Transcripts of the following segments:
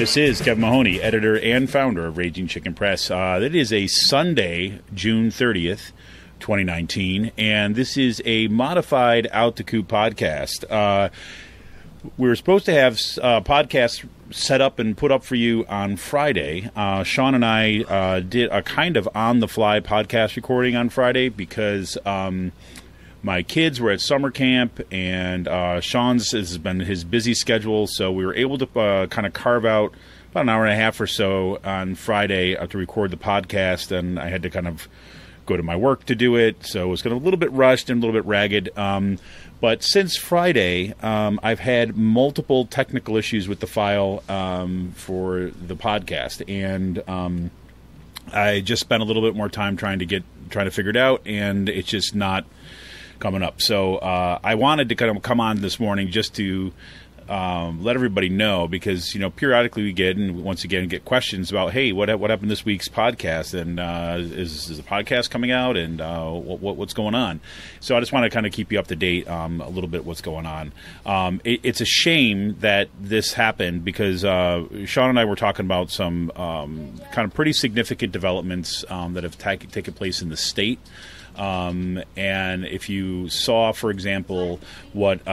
This is Kevin Mahoney, editor and founder of Raging Chicken Press. It is a Sunday, June 30th, 2019, and this is a modified Out the Coop podcast. We were supposed to have podcasts set up and put up for you on Friday. Sean and I did a kind of on-the-fly podcast recording on Friday because my kids were at summer camp, and Sean's has been his busy schedule, so we were able to kind of carve out about an hour and a half or so on Friday to record the podcast, and I had to kind of go to my work to do it, so it was kind of a little bit rushed and a little bit ragged. But since Friday, I've had multiple technical issues with the file for the podcast, and I just spent a little bit more time trying to figure it out, and it's just not coming up. So I wanted to kind of come on this morning just to let everybody know, because periodically we get questions about, hey, what happened this week's podcast, and is the podcast coming out, and what's going on. So I just want to kind of keep you up to date a little bit what's going on. It's a shame that this happened, because Sean and I were talking about some kind of pretty significant developments that have taken place in the state. And if you saw, for example, what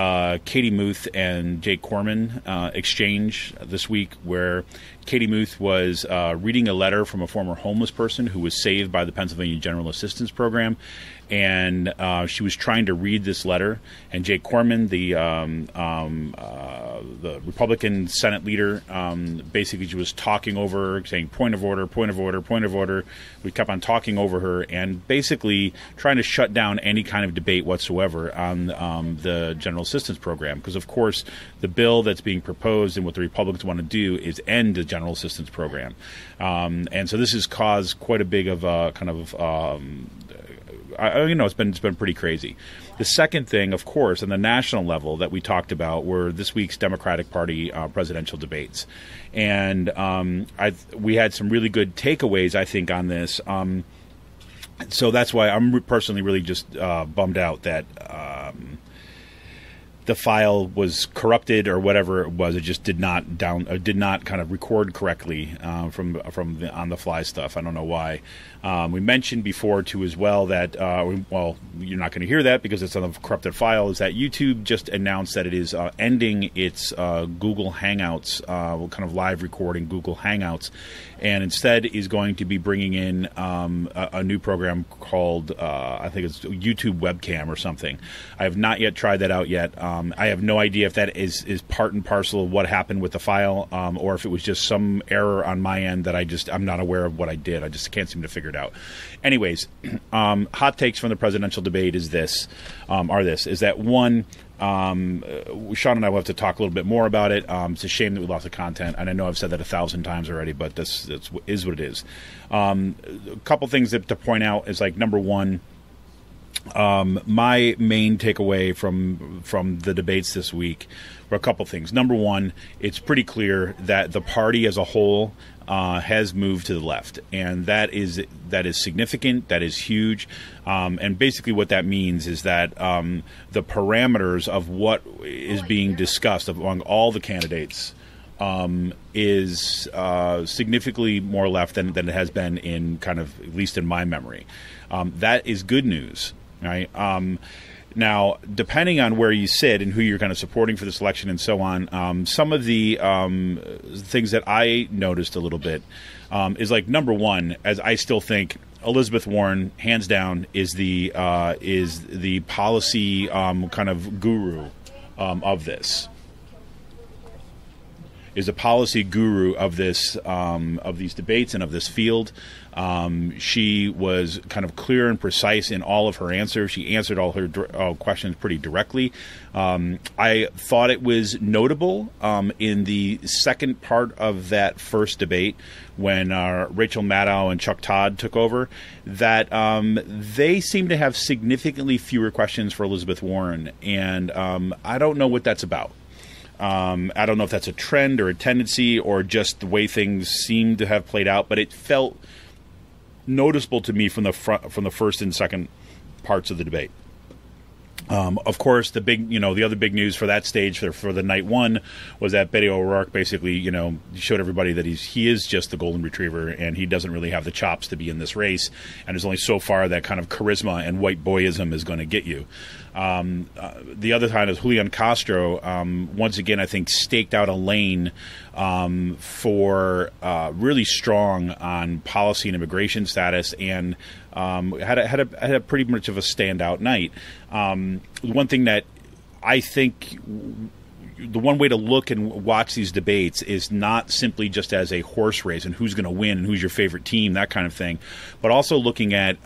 Katie Muth and Jake Corman exchanged this week, where Katie Muth was reading a letter from a former homeless person who was saved by the Pennsylvania General Assistance Program, and she was trying to read this letter, and Jake Corman, the Republican Senate leader, basically she was talking over her, saying point of order, point of order, point of order. We kept on talking over her and basically trying to shut down any kind of debate whatsoever on the General Assistance Program, because of course the bill that's being proposed and what the Republicans want to do is end the General Assistance Program, and so this has caused quite a big of a kind of it's been pretty crazy. The second thing, of course, on the national level that we talked about were this week's Democratic Party presidential debates, and we had some really good takeaways, I think, on this. So that's why I'm personally really just bummed out that the file was corrupted or whatever it was. It just did not kind of record correctly from the on the fly stuff. I don't know why. We mentioned before too as well that you're not going to hear that because it's on a corrupted file. Is that YouTube just announced that it is ending its Google Hangouts kind of live recording Google Hangouts, and instead is going to be bringing in a new program called I think it's YouTube Webcam or something. I have not yet tried that out yet. I have no idea if that is part and parcel of what happened with the file, or if it was just some error on my end that I'm not aware of what I did. I just can't seem to figure it out. Anyways, hot takes from the presidential debate is that one, Sean and I will have to talk a little bit more about it. It's a shame that we lost the content, and I know I've said that 1,000 times already, but this is what it is. A couple things to point out is, like, number one, my main takeaway from the debates this week were a couple things. Number one, it's pretty clear that the party as a whole has moved to the left, and that is significant. That is huge, and basically what that means is that the parameters of what is being discussed among all the candidates is significantly more left than it has been in kind of, at least in my memory. That is good news. Right. Now, depending on where you sit and who you're kind of supporting for this election and so on, some of the things that I noticed a little bit is, like, number one, as I still think Elizabeth Warren, hands down, is the policy kind of guru of this. Is a policy guru of this of these debates and of this field. She was kind of clear and precise in all of her answers. She answered all her questions pretty directly. I thought it was notable in the second part of that first debate when Rachel Maddow and Chuck Todd took over that they seem to have significantly fewer questions for Elizabeth Warren, and I don't know what that's about. I don't know if that's a trend or a tendency or just the way things seem to have played out, but it felt noticeable to me from the first and second parts of the debate. Of course, the other big news for that stage for the night one was that Beto O'Rourke basically, showed everybody that he is just the golden retriever, and he doesn't really have the chops to be in this race. And there's only so far that kind of charisma and white boyism is going to get you. The other side is Julian Castro. Once again, I think staked out a lane for really strong on policy and immigration status, and had a pretty much of a standout night. One thing that I think, the one way to look and watch these debates is not simply just as a horse race and who's going to win and who's your favorite team, that kind of thing, but also looking at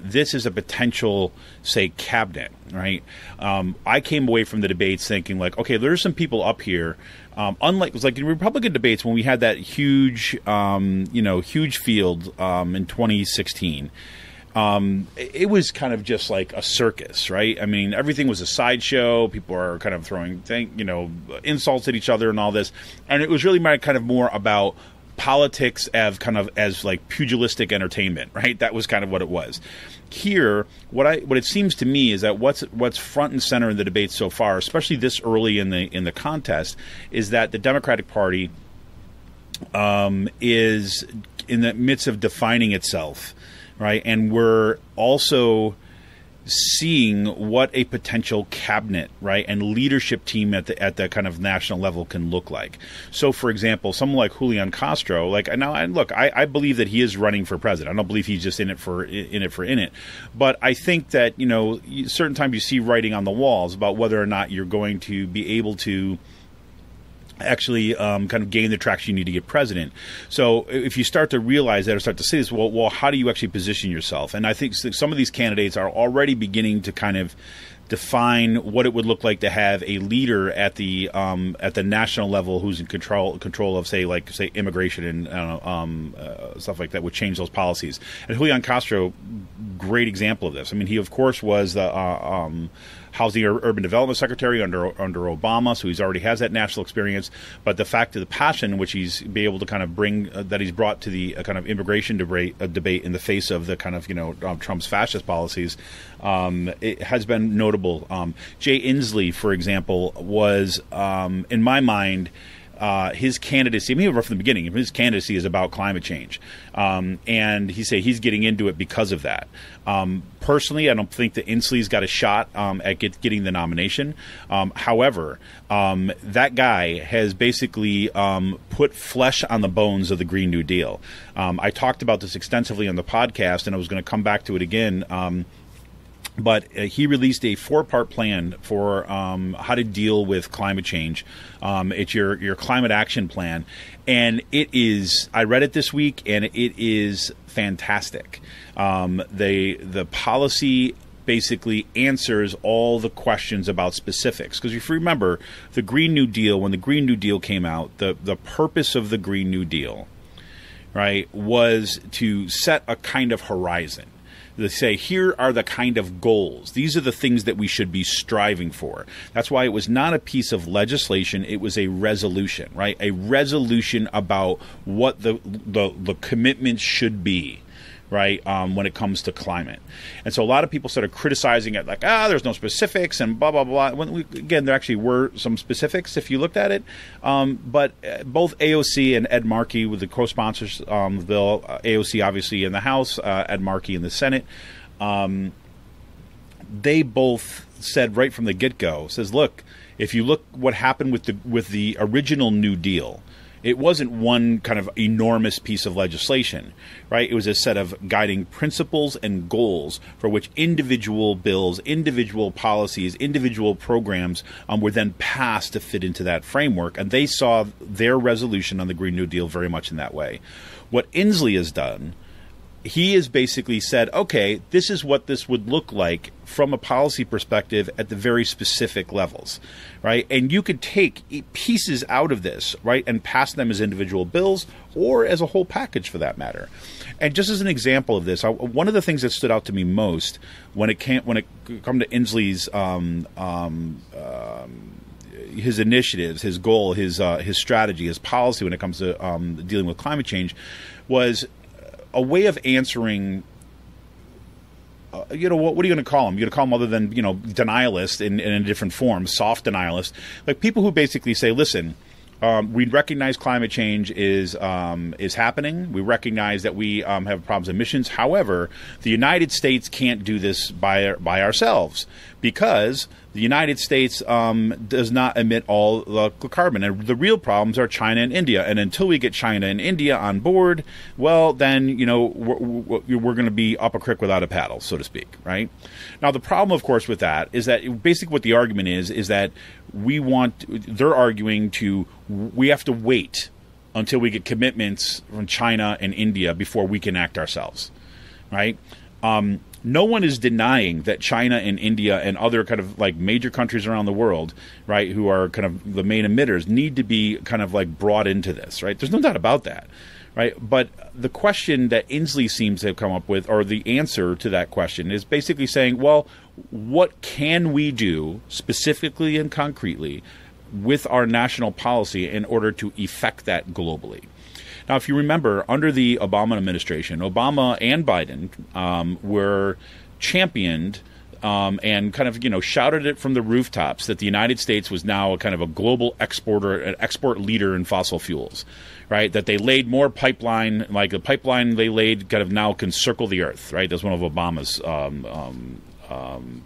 this as a potential, say, cabinet, right? I came away from the debates thinking like, okay, there's some people up here. Unlike, it was like in Republican debates when we had that huge field in 2016. It was kind of just like a circus, right? I mean, everything was a sideshow. People are kind of throwing, insults at each other and all this. And it was really more about politics as like pugilistic entertainment, right? That was kind of what it was. Here, what it seems to me is that what's front and center in the debate so far, especially this early in the contest, is that the Democratic Party is in the midst of defining itself. Right, and we're also seeing what a potential cabinet, right, and leadership team at the kind of national level can look like. So, for example, someone like Julian Castro, I believe that he is running for president. I don't believe he's just in it for it. But I think that certain times you see writing on the walls about whether or not you're going to be able to actually kind of gain the traction you need to get president. So if you start to realize that or start to see this, well, how do you actually position yourself? And I think some of these candidates are already beginning to kind of define what it would look like to have a leader at the national level who's in control of say immigration and stuff like that, would change those policies. And Julian Castro, great example of this. I mean, he of course was the Housing or Urban Development Secretary under Obama, so he's already has that national experience. But the fact of the passion in which he's be able to kind of bring that he's brought to the kind of immigration debate in the face of the kind of Trump's fascist policies, it has been notable. Jay Inslee, for example, was in my mind. His candidacy, I mean, right from the beginning, his candidacy is about climate change. And he's getting into it because of that. Personally, I don't think that Inslee's got a shot at getting the nomination. However, that guy has basically put flesh on the bones of the Green New Deal. I talked about this extensively on the podcast, and I was going to come back to it again. But he released a 4-part plan for how to deal with climate change. It's your climate action plan. And it is, I read it this week, and it is fantastic. The policy basically answers all the questions about specifics. Because if you remember, the Green New Deal, when the Green New Deal came out, the purpose of the Green New Deal, right, was to set a kind of horizon. They say, here are the kind of goals. These are the things that we should be striving for. That's why it was not a piece of legislation. It was a resolution, right? A resolution about what the commitments should be, right, when it comes to climate. And so a lot of people started criticizing it like, there's no specifics and blah, blah, blah. Again, there actually were some specifics if you looked at it. But both AOC and Ed Markey were the co-sponsors of the bill. AOC obviously in the House, Ed Markey in the Senate. They both said right from the get-go, says, look, if you look what happened with the original New Deal, it wasn't one kind of enormous piece of legislation, right? It was a set of guiding principles and goals for which individual bills, individual policies, individual programs were then passed to fit into that framework. And they saw their resolution on the Green New Deal very much in that way. What Inslee has done, he has basically said, okay, this is what this would look like from a policy perspective at the very specific levels, right? And you could take pieces out of this, right, and pass them as individual bills or as a whole package for that matter. And just as an example of this, one of the things that stood out to me most when it come to Inslee's his initiatives, his goal, his strategy, his policy when it comes to dealing with climate change was a way of answering what are you going to call them? You're going to call them other than, denialist in a different form, soft denialist, like people who basically say, listen, we recognize climate change is happening. We recognize that we have problems with emissions. However, the United States can't do this by ourselves because the United States does not emit all the carbon. And the real problems are China and India. And until we get China and India on board, well, then, we're going to be up a creek without a paddle, so to speak, right? Now, the problem, of course, with that is that basically what the argument is that they're arguing we have to wait until we get commitments from China and India before we can act ourselves, right? No one is denying that China and India and other kind of like major countries around the world, right, who are kind of the main emitters, need to be kind of like brought into this, right? There's no doubt about that, right? But the question that Inslee seems to have come up with, or the answer to that question, is basically saying, well, what can we do specifically and concretely with our national policy in order to effect that globally? Now, if you remember, under the Obama administration, Obama and Biden were championed and kind of, shouted it from the rooftops that the United States was now a kind of a global exporter, an export leader in fossil fuels, right? That they laid more pipeline, like the pipeline they laid kind of now can circle the earth, right? That's one of Obama's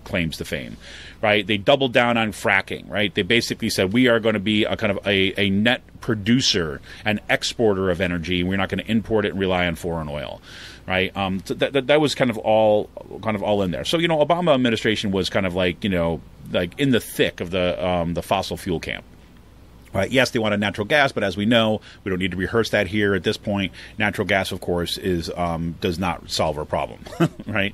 claims to fame, right? They doubled down on fracking, right? They basically said we are going to be a kind of a net producer and exporter of energy. We're not going to import it and rely on foreign oil, right? So that was kind of all in there. So Obama administration was kind of like like in the thick of the fossil fuel camp. Right. Yes, they wanted natural gas, but as we know, we don't need to rehearse that here at this point. Natural gas, of course, does not solve our problem, right?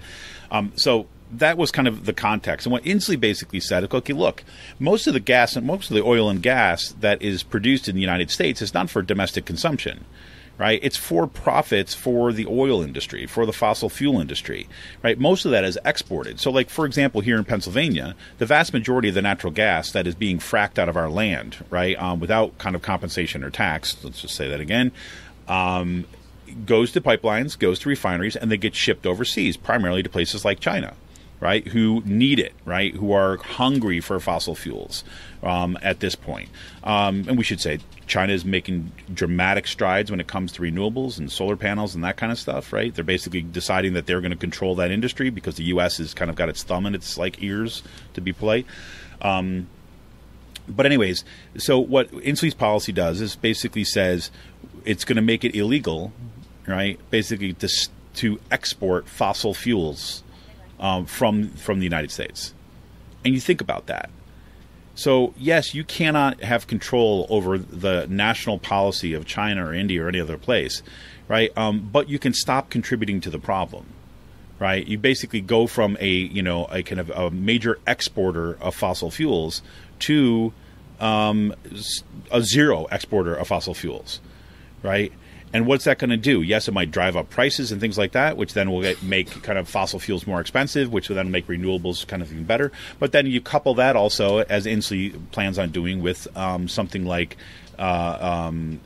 So that was kind of the context. And what Inslee basically said is, okay, look, most of the gas and most of the oil and gas that is produced in the United States is not for domestic consumption, right? It's for profits for the oil industry, for the fossil fuel industry, right? Most of that is exported. So, like, for example, here in Pennsylvania, the vast majority of the natural gas that is being fracked out of our land, right, without kind of compensation or tax, let's just say that again, goes to pipelines, goes to refineries, and they get shipped overseas, primarily to places like China, right, who need it, right, who are hungry for fossil fuels at this point. And we should say China is making dramatic strides when it comes to renewables and solar panels and that kind of stuff, right? They're basically deciding that they're going to control that industry because the U.S. has kind of got its thumb in its like ears, to be polite. But anyways, so what Inslee's policy does is basically says it's going to make it illegal, right, basically to export fossil fuels from the United States. And you think about that. So, yes, you cannot have control over the national policy of China or India or any other place, right? But you can stop contributing to the problem, right? You basically go from a kind of a major exporter of fossil fuels to a zero exporter of fossil fuels, right? And what's that going to do? Yes, it might drive up prices and things like that, which then will make kind of fossil fuels more expensive, which will then make renewables kind of even better. But then you couple that also, as Inslee plans on doing, with something like getting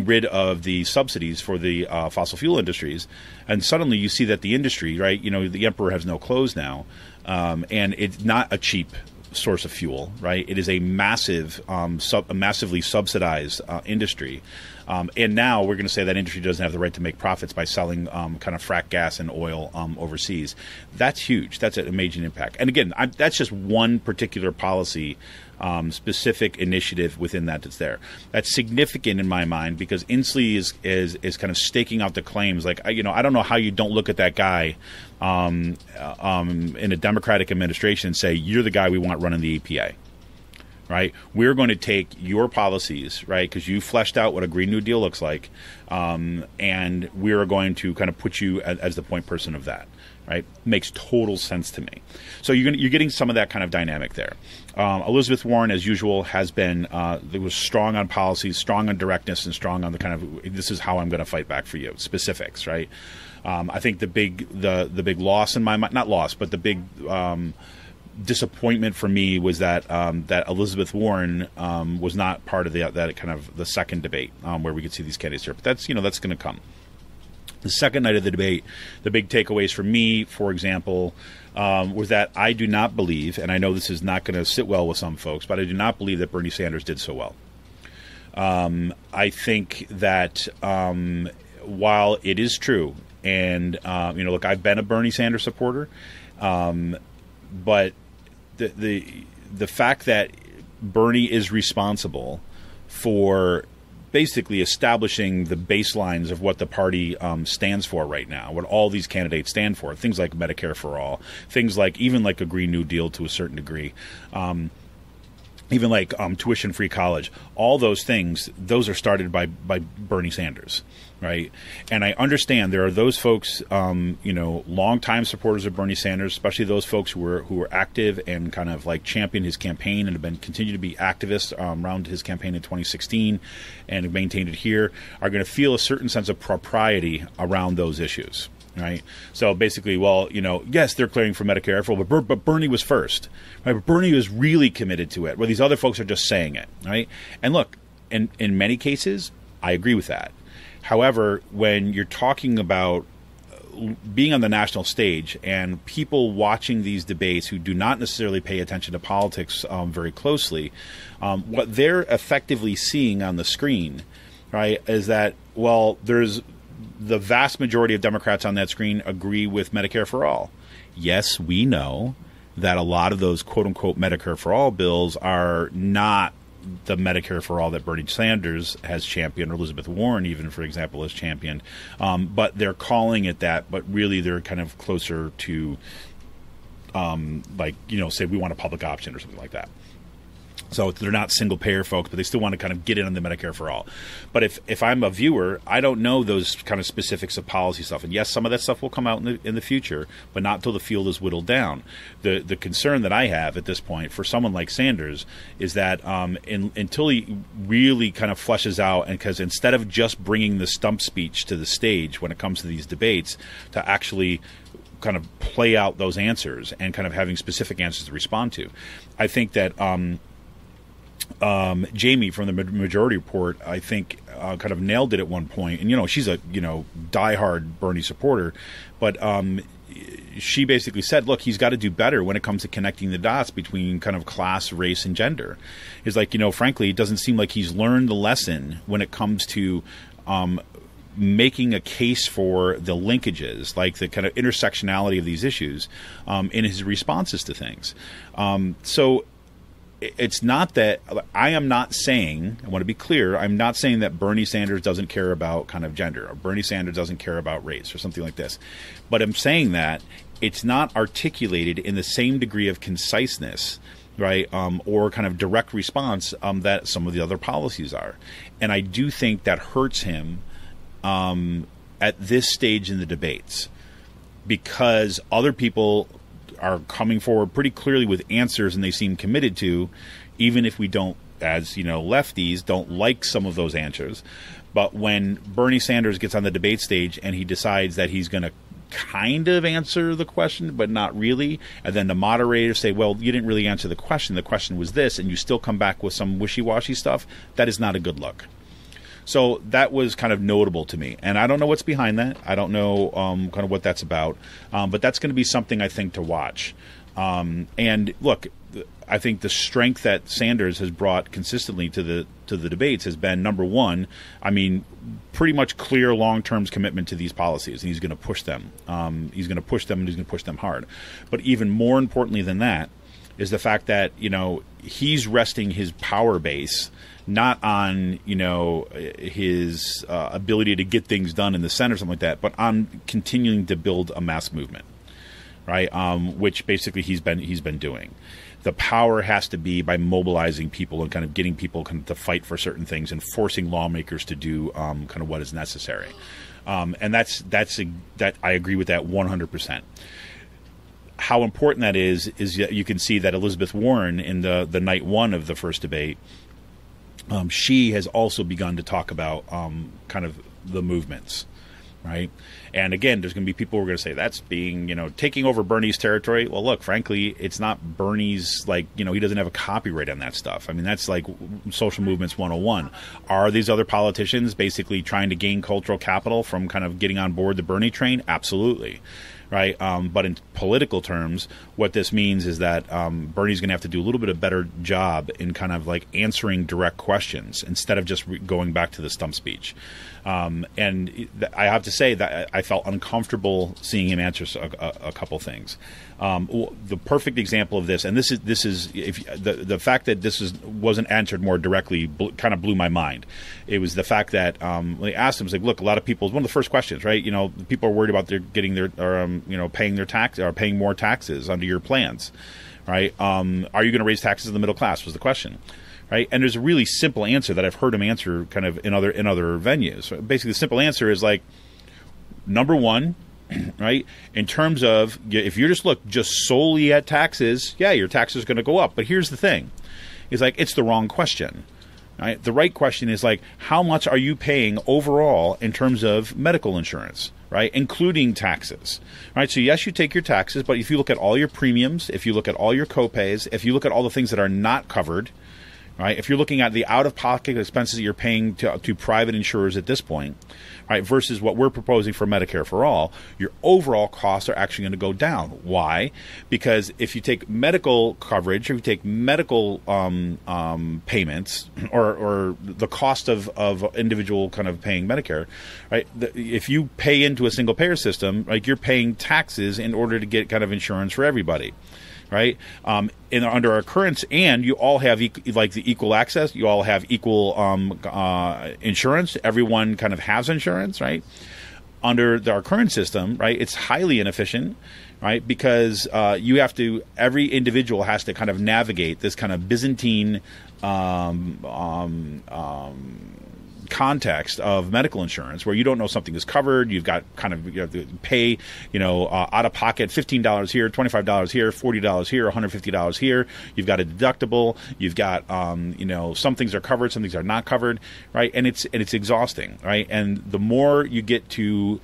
rid of the subsidies for the fossil fuel industries. And suddenly you see that the industry, right, the emperor has no clothes now, and it's not a cheap source of fuel, right? It is a massive, massively subsidized industry. And now we're going to say that industry doesn't have the right to make profits by selling kind of frack gas and oil overseas. That's huge. That's a major impact. And again, that's just one particular policy specific initiative within that's there. That's significant in my mind because Inslee is kind of staking out the claims. Like, I don't know how you don't look at that guy in a Democratic administration and say, you're the guy we want running the EPA. Right, we're going to take your policies, right, because you fleshed out what a Green New Deal looks like, and we are going to kind of put you as the point person of that. Right, makes total sense to me. So you're getting some of that kind of dynamic there. Elizabeth Warren, as usual, has been was strong on policies, strong on directness, and strong on the kind of this is how I'm going to fight back for you specifics. Right, I think the big loss in my mind, not loss, but the big disappointment for me was that that Elizabeth Warren was not part of that kind of the second debate where we could see these candidates here. But that's going to come. The second night of the debate, the big takeaways for me, for example, was that I do not believe, and I know this is not going to sit well with some folks, but I do not believe that Bernie Sanders did so well. I think that while it is true, and look, I've been a Bernie Sanders supporter, but the fact that Bernie is responsible for basically establishing the baselines of what the party stands for right now, what all these candidates stand for, things like Medicare for all, things like even like a Green New Deal to a certain degree, even like tuition-free college, all those things, those are started by Bernie Sanders, right? And I understand there are those folks, longtime supporters of Bernie Sanders, especially those folks who were active and kind of like championed his campaign and have been continue to be activists around his campaign in 2016 and have maintained it here, are going to feel a certain sense of propriety around those issues. Right. So basically, well, yes, they're clearing for Medicare for all, but Bernie was first. Right? But Bernie was really committed to it, where these other folks are just saying it. Right. And look, in many cases, I agree with that. However, when you're talking about being on the national stage and people watching these debates who do not necessarily pay attention to politics very closely, what they're effectively seeing on the screen, right, is that, well, there's the vast majority of Democrats on that screen agree with Medicare for all. Yes, we know that a lot of those quote-unquote Medicare for all bills are not the Medicare for all that Bernie Sanders has championed, or Elizabeth Warren even, for example, has championed. But they're calling it that, but really they're kind of closer to, say we want a public option or something like that. So they're not single-payer folks, but they still want to kind of get in on the Medicare for all. But if I'm a viewer, I don't know those kind of specifics of policy stuff. And yes, some of that stuff will come out in the future, but not until the field is whittled down. The concern that I have at this point for someone like Sanders is that until he really kind of fleshes out, and because instead of just bringing the stump speech to the stage when it comes to these debates, to actually kind of play out those answers and kind of having specific answers to respond to, I think that Jamie from the Majority Report, I think, kind of nailed it at one point. And, she's a, diehard Bernie supporter. But she basically said, look, he's got to do better when it comes to connecting the dots between kind of class, race, and gender. It's like, frankly, it doesn't seem like he's learned the lesson when it comes to making a case for the linkages, like the kind of intersectionality of these issues in his responses to things. So it's not that I am not saying, I want to be clear, I'm not saying that Bernie Sanders doesn't care about kind of gender, or Bernie Sanders doesn't care about race, or something like this. But I'm saying that it's not articulated in the same degree of conciseness, right, or kind of direct response that some of the other policies are. And I do think that hurts him at this stage in the debates, because other people are coming forward pretty clearly with answers, and they seem committed to, even if we don't, as lefties, don't like some of those answers. But when Bernie Sanders gets on the debate stage and he decides that he's going to kind of answer the question, but not really, and then the moderators say, well, you didn't really answer the question was this, and you still come back with some wishy-washy stuff, that is not a good look. So that was kind of notable to me. And I don't know what's behind that. I don't know kind of what that's about. But that's going to be something, I think, to watch. And look, I think the strength that Sanders has brought consistently to the debates has been, number one, pretty much clear long-term commitment to these policies. And he's going to push them. He's going to push them, and he's going to push them hard. But even more importantly than that is the fact that, he's resting his power base not on, his ability to get things done in the Senate or something like that, but on continuing to build a mass movement, right? Which basically he's been doing. The power has to be by mobilizing people and kind of getting people kind of to fight for certain things and forcing lawmakers to do kind of what is necessary. And that I agree with that 100%. How important that is you can see that Elizabeth Warren in the night one of the first debate, she has also begun to talk about kind of the movements, right? And again, there's going to be people who are going to say that's being, taking over Bernie's territory. Well, look, frankly, it's not Bernie's, he doesn't have a copyright on that stuff. I mean, that's like social movements 101. Are these other politicians basically trying to gain cultural capital from kind of getting on board the Bernie train? Absolutely. Right. But in political terms, what this means is that Bernie's going to have to do a little bit of better job in kind of like answering direct questions instead of just going back to the stump speech. And I have to say that I felt uncomfortable seeing him answer a couple things. The perfect example of this, and this is if the fact that wasn't answered more directly kind of blew my mind. It was the fact that when they asked him, it's like, look, a lot of people, one of the first questions, right? People are worried about paying their tax or paying more taxes under your plans, right? Are you going to raise taxes in the middle class? Was the question. Right, and there's a really simple answer that I've heard him answer kind of in other venues. So basically, the simple answer is like, number one, right, in terms of if you look solely at taxes, yeah, your taxes are going to go up. But here's the thing, is like it's the wrong question. Right, the right question is like, how much are you paying overall in terms of medical insurance? Right, including taxes. Right, so yes, you take your taxes, but if you look at all your premiums, if you look at all your copays, if you look at all the things that are not covered. Right, if you're looking at the out-of-pocket expenses that you're paying to private insurers at this point, right, versus what we're proposing for Medicare for All, your overall costs are actually going to go down. Why? Because if you take medical coverage, or if you take medical payments, or the cost of individual kind of paying Medicare, right, if you pay into a single-payer system, like you're paying taxes in order to get kind of insurance for everybody. Right, under our current, and you all have the equal access. You all have equal insurance. Everyone kind of has insurance, right? Under our current system, right, it's highly inefficient, right, because every individual has to kind of navigate this kind of Byzantine context of medical insurance where you don't know something is covered. You have to pay, out of pocket $15 here, $25 here, $40 here, $150 here. You've got a deductible. You've got, some things are covered, some things are not covered, right? And it's exhausting, right? And the more you get to,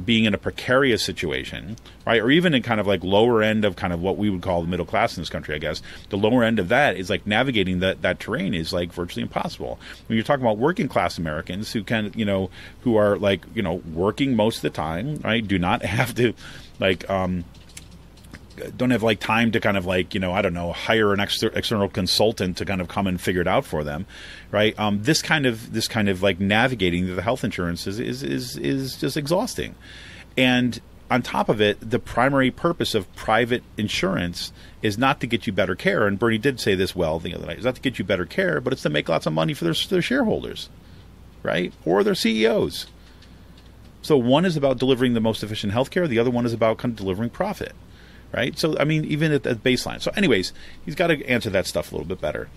being in a precarious situation, right, or even in kind of like lower end of kind of what we would call the middle class in this country, I guess, the lower end of that is like navigating that terrain is like virtually impossible. When you're talking about working class Americans who who are like, working most of the time, right, do not have to like, don't have like time to kind of like, hire an external consultant to kind of come and figure it out for them, right? This kind of like navigating the health insurance is just exhausting. And on top of it, the primary purpose of private insurance is not to get you better care. And Bernie did say this well the other night. It's not to get you better care, but it's to make lots of money for their shareholders, right? Or their CEOs. So one is about delivering the most efficient healthcare. The other one is about kind of delivering profit. Right, so I mean, even at the baseline. So, anyways, he's got to answer that stuff a little bit better.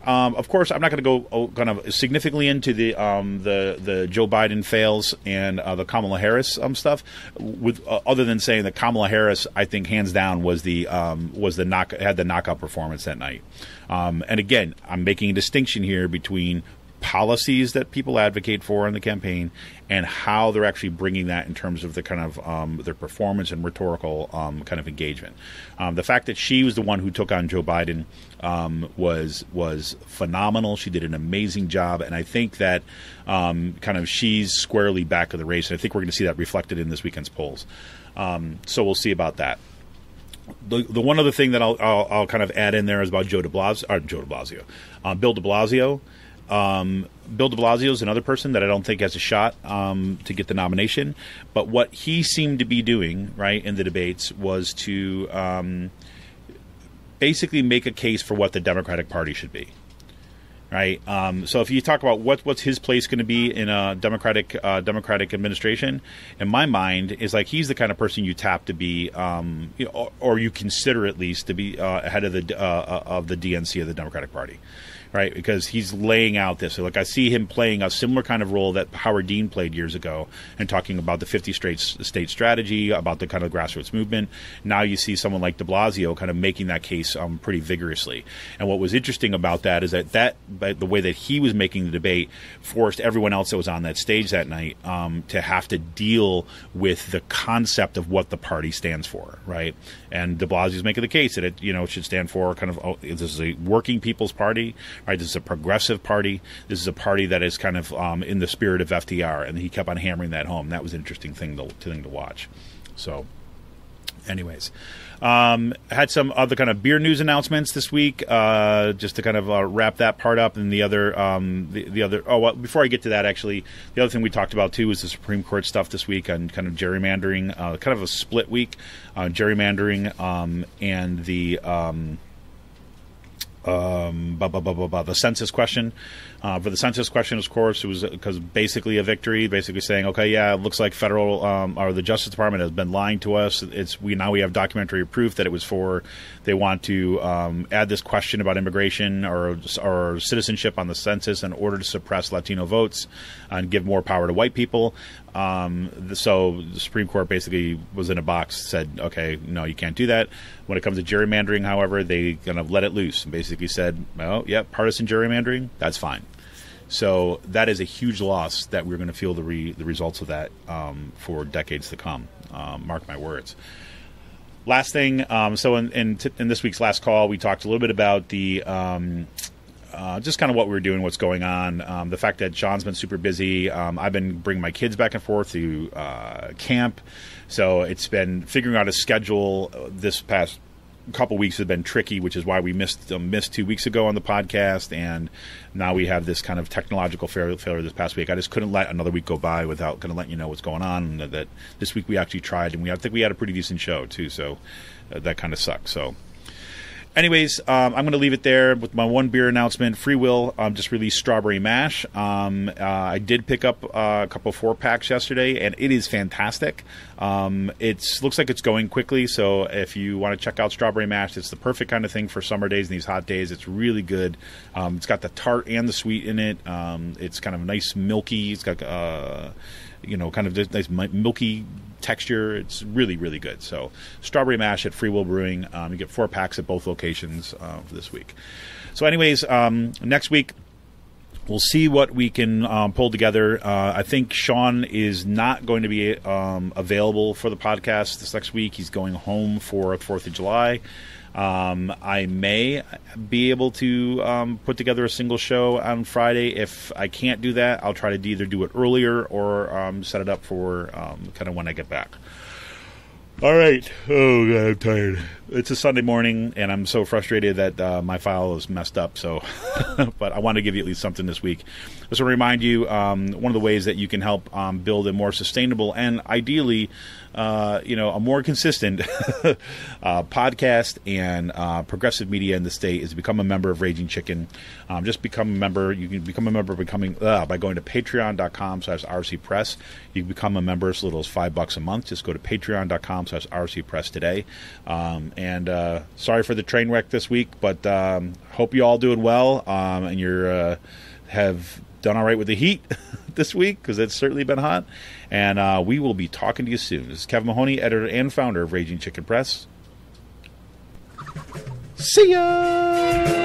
Of course, I'm not going to go kind of significantly into the Joe Biden fails and the Kamala Harris stuff. Other than saying that Kamala Harris, I think hands down had the knockout performance that night. And again, I'm making a distinction here between policies that people advocate for in the campaign and how they're actually bringing that in terms of the kind of their performance and rhetorical kind of engagement. The fact that she was the one who took on Joe Biden was phenomenal. She did an amazing job, and I think that kind of she's squarely back in the race. And I think we're going to see that reflected in this weekend's polls. So we'll see about that. The one other thing that I'll kind of add in there is about Bill de Blasio. Bill de Blasio is another person that I don't think has a shot to get the nomination. But what he seemed to be doing, right, in the debates was to basically make a case for what the Democratic Party should be. Right. So if you talk about what's his place going to be in a Democratic administration, in my mind, is like he's the kind of person you tap to be, or you consider at least to be ahead of the DNC of the Democratic Party. right? Because he's laying out this. So, like, I see him playing a similar kind of role that Howard Dean played years ago, and talking about the 50 state strategy, about the kind of grassroots movement. Now you see someone like de Blasio kind of making that case pretty vigorously. And what was interesting about that is that the way that he was making the debate forced everyone else that was on that stage that night to have to deal with the concept of what the party stands for, right? And de Blasio's making the case that it should stand for kind of, this is a working people's party, right? This is a progressive party. This is a party that is kind of in the spirit of FDR, and he kept on hammering that home. That was an interesting thing to watch. So, anyways, had some other kind of beer news announcements this week, just to kind of wrap that part up. And the other, before I get to that, actually, the other thing we talked about too was the Supreme Court stuff this week on kind of gerrymandering, kind of a split week, gerrymandering, and the census question. For the census question, of course, it was because basically a victory, basically saying, okay, yeah, it looks like federal or the Justice Department has been lying to us. Now we have documentary proof that it was they want to add this question about immigration or citizenship on the census in order to suppress Latino votes and give more power to white people. So the Supreme Court basically was in a box, said, okay, no, you can't do that. When it comes to gerrymandering, however, they kind of let it loose and basically said, well, yeah, partisan gerrymandering, that's fine. So that is a huge loss that we're going to feel the results of that for decades to come. Mark my words. Last thing, so in this week's last call, we talked a little bit about the just kind of what we were doing, what's going on. The fact that Sean's been super busy. I've been bringing my kids back and forth to camp. So it's been figuring out a schedule. This past couple weeks has been tricky, which is why we missed 2 weeks ago on the podcast. And now we have this kind of technological failure this past week. I just couldn't let another week go by without kind of letting you know what's going on. And that this week we actually tried, and I think we had a pretty decent show too. So that kind of sucked. So. Anyways, I'm going to leave it there with my one beer announcement. Free Will just released Strawberry Mash. I did pick up a couple 4-packs yesterday, and it is fantastic. It looks like it's going quickly, so if you want to check out Strawberry Mash, it's the perfect kind of thing for summer days and these hot days. It's really good. It's got the tart and the sweet in it. It's kind of nice, milky. It's got kind of this nice milky texture. It's really, really good. So Strawberry Mash at Free Will Brewing. You get 4 packs at both locations for this week. So anyways, next week we'll see what we can pull together. I think Sean is not going to be available for the podcast this next week. He's going home for 4th of July. I may be able to put together a single show on Friday. If I can't do that, I'll try to either do it earlier or set it up for kind of when I get back. All right. Oh, God, I'm tired. It's a Sunday morning, and I'm so frustrated that my file is messed up. So, but I want to give you at least something this week. Just want to remind you, one of the ways that you can help build a more sustainable and ideally, a more consistent podcast and progressive media in the state is to become a member of Raging Chicken. Just become a member. You can become a member by going to patreon.com/rcpress. You can become a member as little as $5 a month. Just go to patreon.com/rcpress today. And sorry for the train wreck this week, but hope you all doing well and you're have done all right with the heat this week, because it's certainly been hot. And we will be talking to you soon. This is Kevin Mahoney, editor and founder of Raging Chicken Press. See ya!